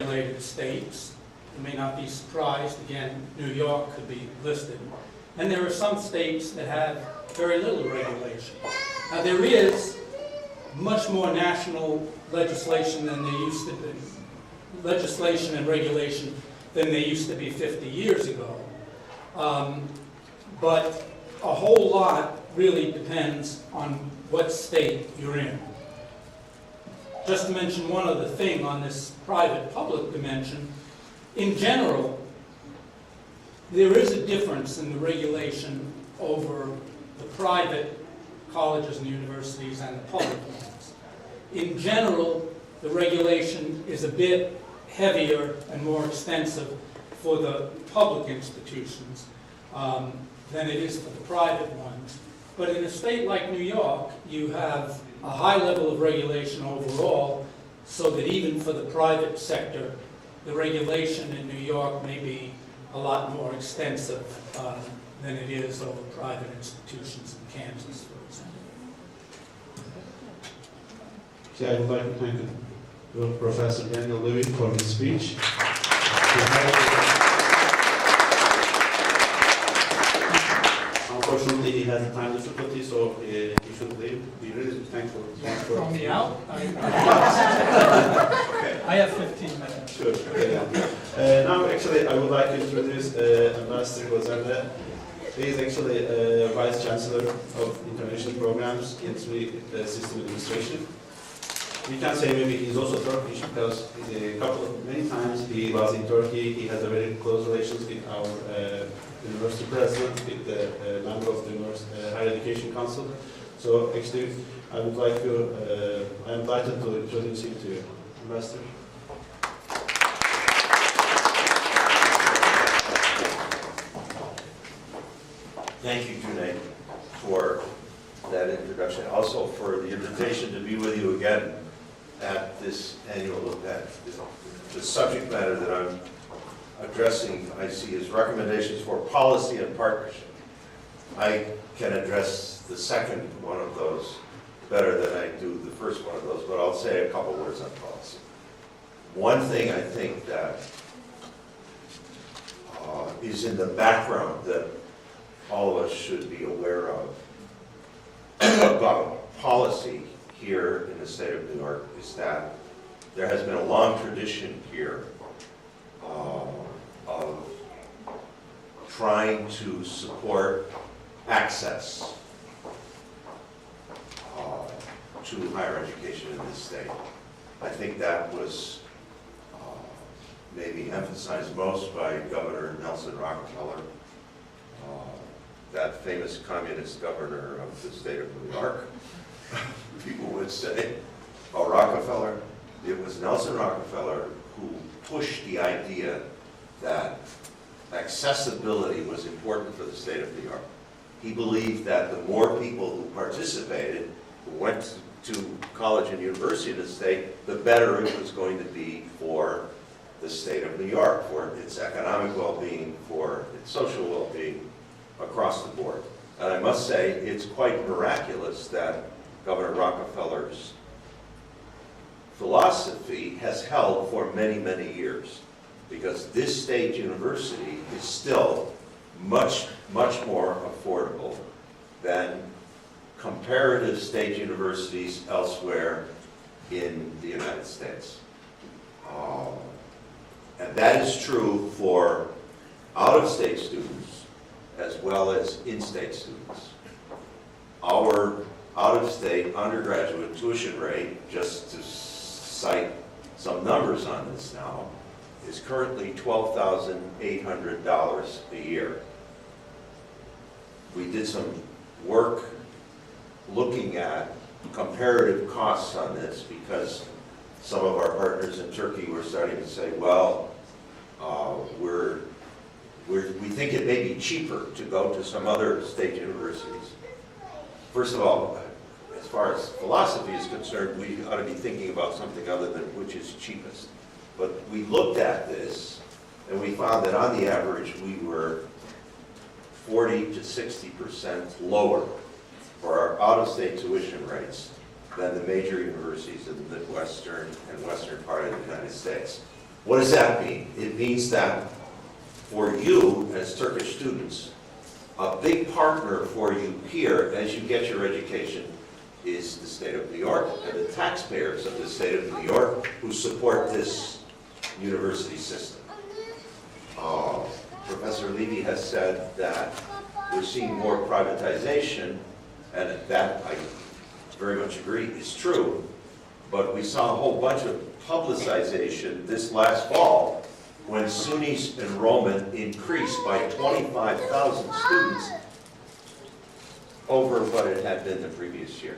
regulated states. You may not be surprised, again, New York could be listed. And there are some states that have very little regulation. Now there is much more national legislation than there used to be, legislation and regulation than there used to be 50 years ago. But a whole lot really depends on what state you're in. Just to mention one other thing on this private-public dimension, in general, there is a difference in the regulation over the private colleges and universities and the public ones. In general, the regulation is a bit heavier and more extensive for the public institutions than it is for the private ones. But in a state like New York, you have a high level of regulation overall, so that even for the private sector, the regulation in New York may be a lot more extensive than it is over private institutions in Kansas, for example. Okay, I would like to thank Professor Daniel Levy for his speech. Unfortunately, he has time difficulty, so he should leave. We really thankful. Throw me out? Okay. I have 15 minutes. Sure. Now, actually, I would like to introduce Ambassador Gosende. He is actually Vice Chancellor of International Programs in SUNY System Administration. We can say maybe he's also Turkish because many times he was in Turkey. He has a very close relations with our university president, with the member of the Higher Education Council. So actually, I would like to, I'm invited to introduce him to you, Ambassador. Thank you, Junaid, for that introduction. Also for the invitation to be with you again at this annual event. The subject matter that I'm addressing, I see, is recommendations for policy and partnership. I can address the second one of those better than I do the first one of those, but I'll say a couple words on policy. One thing I think that is in the background that all of us should be aware of about policy here in the state of New York is that there has been a long tradition here of trying to support access to higher education in this state. I think that was maybe emphasized most by Governor Nelson Rockefeller, that famous communist governor of the state of New York. People would say, oh, Rockefeller. It was Nelson Rockefeller who pushed the idea that accessibility was important for the state of New York. He believed that the more people who participated, who went to college and university in the state, the better it was going to be for the state of New York, for its economic well-being, for its social well-being across the board. And I must say, it's quite miraculous that Governor Rockefeller's philosophy has held for many, many years, because this state university is still much, much more affordable than comparative state universities elsewhere in the United States. And that is true for out-of-state students as well as in-state students. Our out-of-state undergraduate tuition rate, just to cite some numbers on this now, is currently $12,800 a year. We did some work looking at comparative costs on this because some of our partners in Turkey were starting to say, well, we think it may be cheaper to go to some other state universities. First of all, as far as philosophy is concerned, we ought to be thinking about something other than which is cheapest. But we looked at this, and we found that on the average, we were 40 to 60% lower for our out-of-state tuition rates than the major universities in the Midwestern and Western part of the United States. What does that mean? It means that for you as Turkish students, a big partner for you here as you get your education is the state of New York and the taxpayers of the state of New York who support this university system. Professor Levy has said that we're seeing more privatization, and that I very much agree is true, but we saw a whole bunch of publicization this last fall when SUNY's enrollment increased by 25,000 students over what it had been the previous year.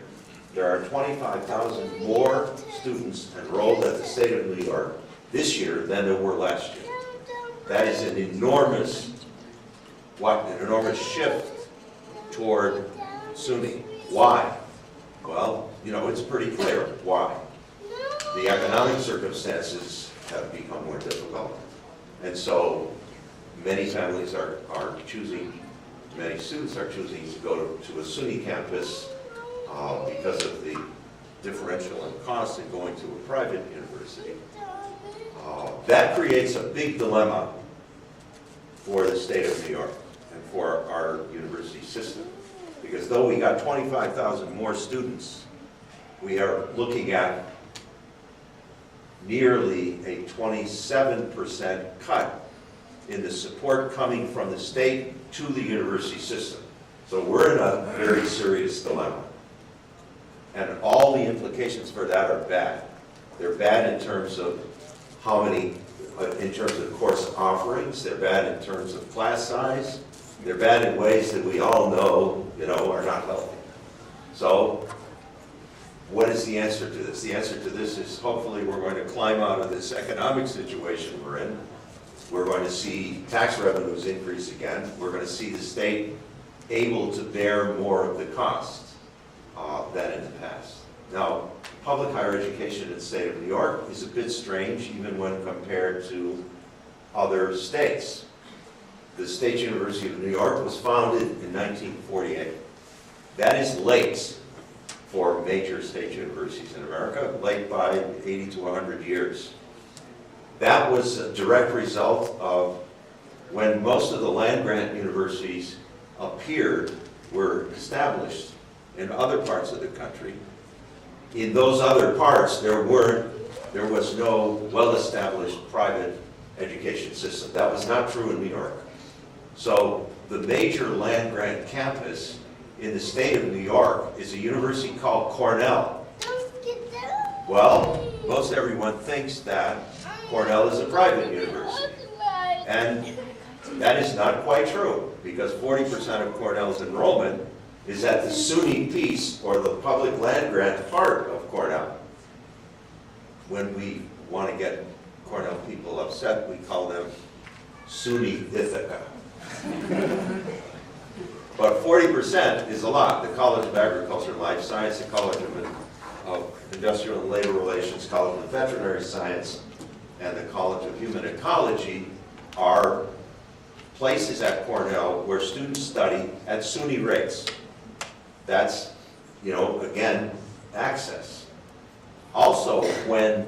There are 25,000 more students enrolled at the state of New York this year than there were last year. That is an enormous shift toward SUNY. Why? Well, you know, it's pretty clear why. The economic circumstances have become more difficult. And so many families are choosing, many students are choosing to go to a SUNY campus because of the differential in cost in going to a private university. That creates a big dilemma for the state of New York and for our university system. Because though we got 25,000 more students, we are looking at nearly a 27% cut in the support coming from the state to the university system. So we're in a very serious dilemma. And all the implications for that are bad. They're bad in terms of how many, in terms of course offerings, they're bad in terms of class size, they're bad in ways that we all know, are not healthy. So, what is the answer to this? The answer to this is hopefully we're going to climb out of this economic situation we're in. We're going to see tax revenues increase again. We're going to see the state able to bear more of the cost than in the past. Now, public higher education in the state of New York is a bit strange even when compared to other states. The State University of New York was founded in 1948. That is late for major state universities in America, late by 80 to 100 years. That was a direct result of when most of the land-grant universities were established in other parts of the country. In those other parts, there was no well-established private education system. That was not true in New York. So the major land-grant campus in the state of New York is a university called Cornell. Well, most everyone thinks that Cornell is a private university. And that is not quite true, because 40% of Cornell's enrollment is at the SUNY piece, or the public land-grant part of Cornell. When we want to get Cornell people upset, we call them SUNY Ithaca. But 40% is a lot. The College of Agriculture and Life Science, the College of Industrial and Labor Relations, College of Veterinary Science, and the College of Human Ecology are places at Cornell where students study at SUNY rates. That's, again, access. Also, when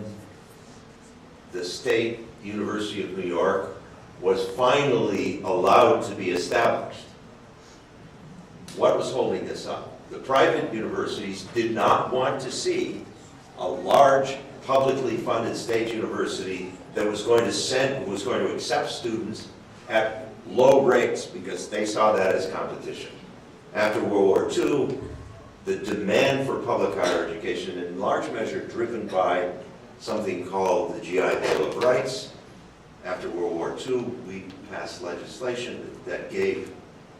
the State University of New York was finally allowed to be established, what was holding this up? The private universities did not want to see a large publicly funded state university that was going to accept students at low rates, because they saw that as competition. After World War II, the demand for public higher education, in large measure driven by something called the GI Bill of Rights. After World War II, we passed legislation that gave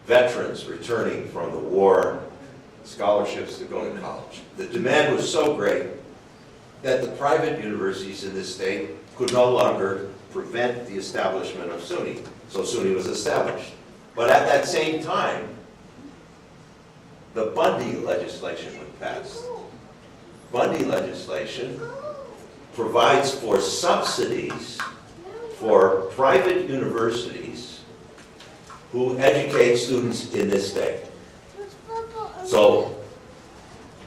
veterans returning from the war scholarships to go to college. The demand was so great that the private universities in this state could no longer prevent the establishment of SUNY. So SUNY was established. But at that same time, the Bundy legislation was passed. Bundy legislation provides for subsidies for private universities who educate students in this state. So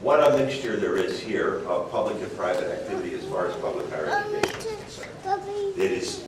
what a mixture there is here of public and private activity as far as public higher education is concerned. that is